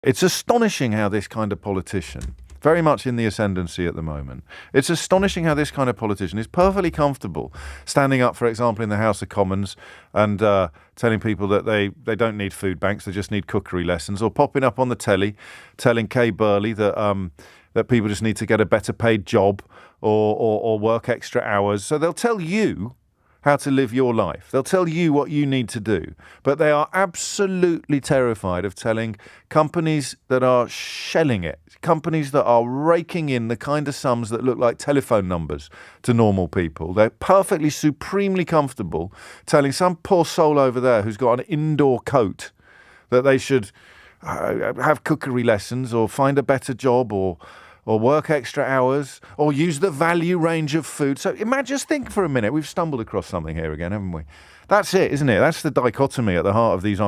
It's astonishing how this kind of politician, very much in the ascendancy at the moment, it's astonishing how this kind of politician is perfectly comfortable standing up, for example, in the House of Commons and telling people that they don't need food banks, they just need cookery lessons, or popping up on the telly telling Kay Burley that people just need to get a better paid job or work extra hours. So they'll tell you how to live your life. They'll tell you what you need to do. But they are absolutely terrified of telling companies that are shelling it, companies that are raking in the kind of sums that look like telephone numbers to normal people. They're perfectly, supremely comfortable telling some poor soul over there who's got an indoor coat that they should have cookery lessons or find a better job or work extra hours, or use the value range of food. So just think for a minute. We've stumbled across something here again, haven't we? That's it, isn't it? That's the dichotomy at the heart of these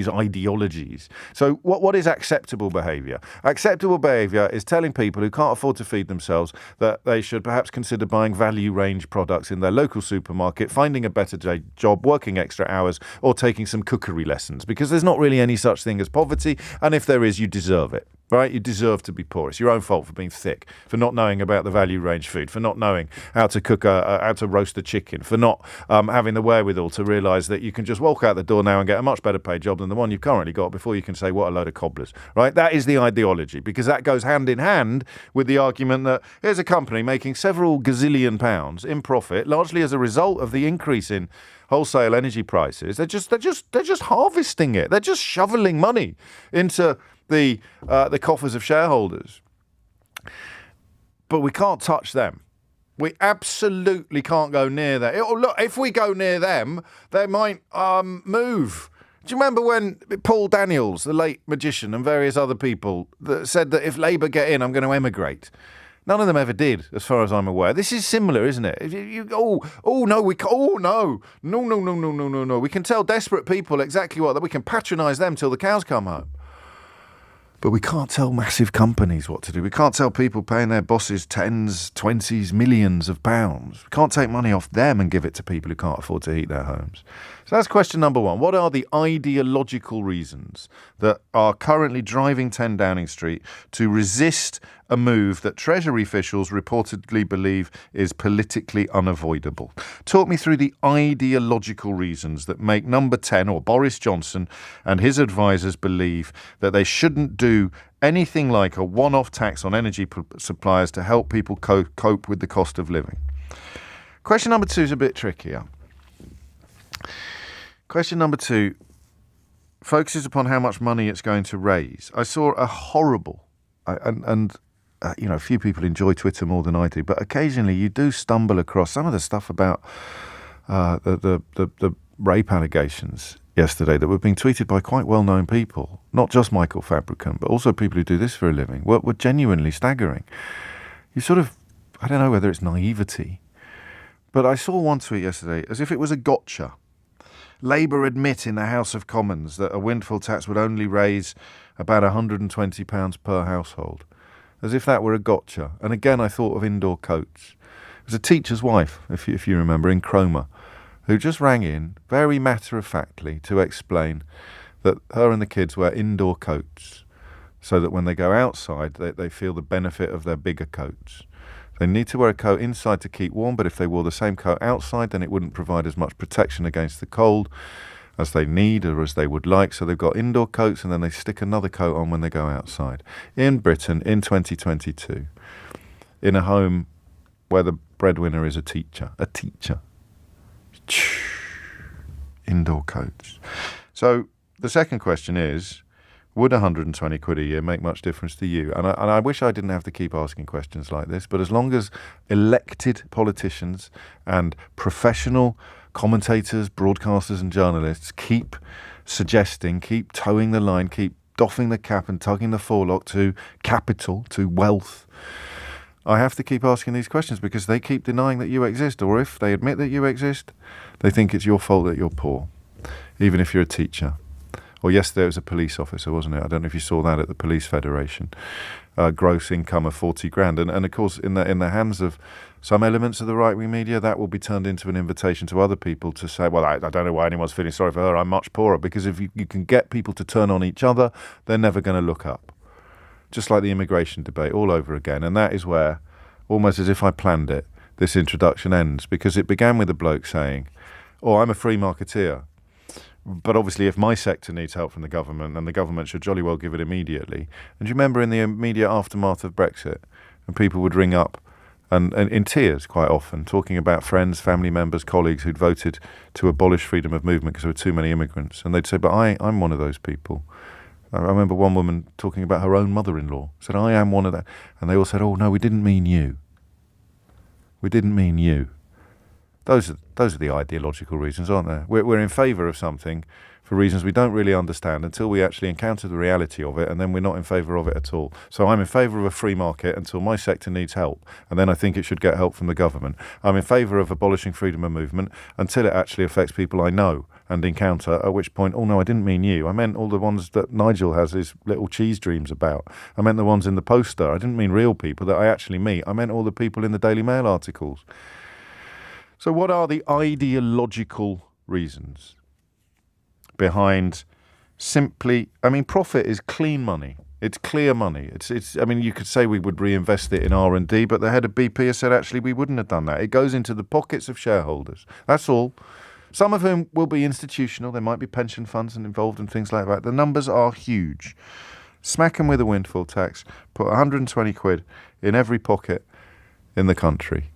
ideologies. So what is acceptable behaviour? Acceptable behaviour is telling people who can't afford to feed themselves that they should perhaps consider buying value range products in their local supermarket, finding a better job, working extra hours, or taking some cookery lessons, because there's not really any such thing as poverty, and if there is, you deserve it. Right? You deserve to be poor. It's your own fault for being thick, for not knowing about the value range food, for not knowing how to cook, how to roast a chicken, for not having the wherewithal to realise that you can just walk out the door now and get a much better paid job than the one you've currently got before you can say, what a load of cobblers. Right? That is the ideology, because that goes hand in hand with the argument that here's a company making several gazillion pounds in profit, largely as a result of the increase in wholesale energy prices. They're just harvesting it. They're just shoveling money into the coffers of shareholders. But we can't touch them. We absolutely can't go near that. Look, if we go near them, they might move. Do you remember when Paul Daniels, the late magician, and various other people that said that if Labour get in, I'm going to emigrate? None of them ever did, as far as I'm aware. This is similar, isn't it? No, we can't. No. We can tell desperate people exactly what, that we can patronise them till the cows come home. But we can't tell massive companies what to do. We can't tell people paying their bosses tens, 20s, millions of pounds. We can't take money off them and give it to people who can't afford to heat their homes. So that's question number one. What are the ideological reasons that are currently driving 10 Downing Street to resist a move that Treasury officials reportedly believe is politically unavoidable? Talk me through the ideological reasons that make number 10, or Boris Johnson and his advisors, believe that they shouldn't do anything like a one-off tax on energy suppliers to help people cope with the cost of living. Question number 2 is a bit trickier. Question number 2 focuses upon how much money it's going to raise. I saw a horrible, a few people enjoy Twitter more than I do, but occasionally you do stumble across some of the stuff about the rape allegations yesterday that were being tweeted by quite well-known people, not just Michael Fabricant, but also people who do this for a living, were genuinely staggering. You sort of, I don't know whether it's naivety, but I saw one tweet yesterday as if it was a gotcha. Labour admit in the House of Commons that a windfall tax would only raise about £120 per household, as if that were a gotcha. And again, I thought of indoor coats. It was a teacher's wife, if you remember, in Cromer, who just rang in very matter-of-factly to explain that her and the kids wear indoor coats so that when they go outside, they feel the benefit of their bigger coats. They need to wear a coat inside to keep warm, but if they wore the same coat outside, then it wouldn't provide as much protection against the cold as they need or as they would like. So they've got indoor coats and then they stick another coat on when they go outside. In Britain, in 2022, in a home where the breadwinner is a teacher. Indoor coats. So the second question is, would 120 quid a year make much difference to you? And I wish I didn't have to keep asking questions like this, but as long as elected politicians and professional commentators, broadcasters and journalists keep suggesting, keep towing the line, keep doffing the cap and tugging the forelock to capital, to wealth, I have to keep asking these questions because they keep denying that you exist, or if they admit that you exist, they think it's your fault that you're poor, even if you're a teacher, Or yesterday it was a police officer, wasn't it? I don't know if you saw that at the Police Federation. Gross income of 40 grand. And of course, in the hands of some elements of the right-wing media, that will be turned into an invitation to other people to say, well, I don't know why anyone's feeling sorry for her, I'm much poorer. Because if you can get people to turn on each other, they're never going to look up. Just like the immigration debate all over again. And that is where, almost as if I planned it, this introduction ends. Because it began with a bloke saying, oh, I'm a free marketeer. But obviously, if my sector needs help from the government, then the government should jolly well give it immediately. And do you remember in the immediate aftermath of Brexit, and people would ring up, and in tears quite often, talking about friends, family members, colleagues who'd voted to abolish freedom of movement because there were too many immigrants. And they'd say, but I'm one of those people. I remember one woman talking about her own mother-in-law, said, I am one of that. And they all said, oh, no, we didn't mean you. We didn't mean you. Those are the ideological reasons, aren't they? We're in favour of something for reasons we don't really understand until we actually encounter the reality of it, and then we're not in favour of it at all. So I'm in favour of a free market until my sector needs help, and then I think it should get help from the government. I'm in favour of abolishing freedom of movement until it actually affects people I know and encounter, at which point, oh no, I didn't mean you. I meant all the ones that Nigel has his little cheese dreams about. I meant the ones in the poster. I didn't mean real people that I actually meet. I meant all the people in the Daily Mail articles. So what are the ideological reasons behind simply, profit is clean money. It's clear money. You could say we would reinvest it in R&D, but the head of BP has said actually we wouldn't have done that. It goes into the pockets of shareholders. That's all. Some of whom will be institutional. There might be pension funds involved and things like that. The numbers are huge. Smack them with a windfall tax. Put 120 quid in every pocket in the country.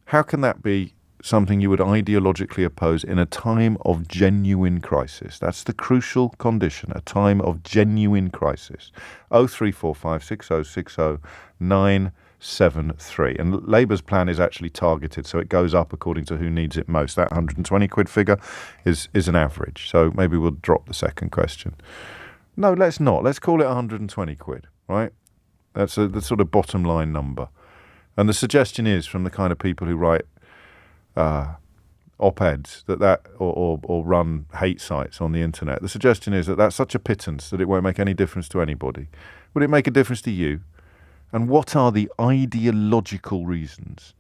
How can that be something you would ideologically oppose in a time of genuine crisis? That's the crucial condition, a time of genuine crisis. 0345 6060 973. And Labour's plan is actually targeted, so it goes up according to who needs it most. That 120 quid figure is an average, so maybe we'll drop the second question. No, let's not. Let's call it 120 quid, right? That's the sort of bottom line number. And the suggestion is from the kind of people who write op-eds or run hate sites on the internet, the suggestion is that that's such a pittance that it won't make any difference to anybody. Would it make a difference to you? And what are the ideological reasons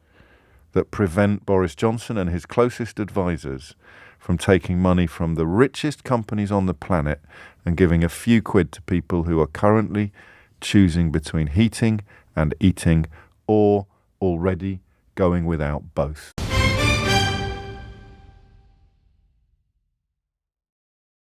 that prevent Boris Johnson and his closest advisors from taking money from the richest companies on the planet and giving a few quid to people who are currently choosing between heating and eating, or already going without both?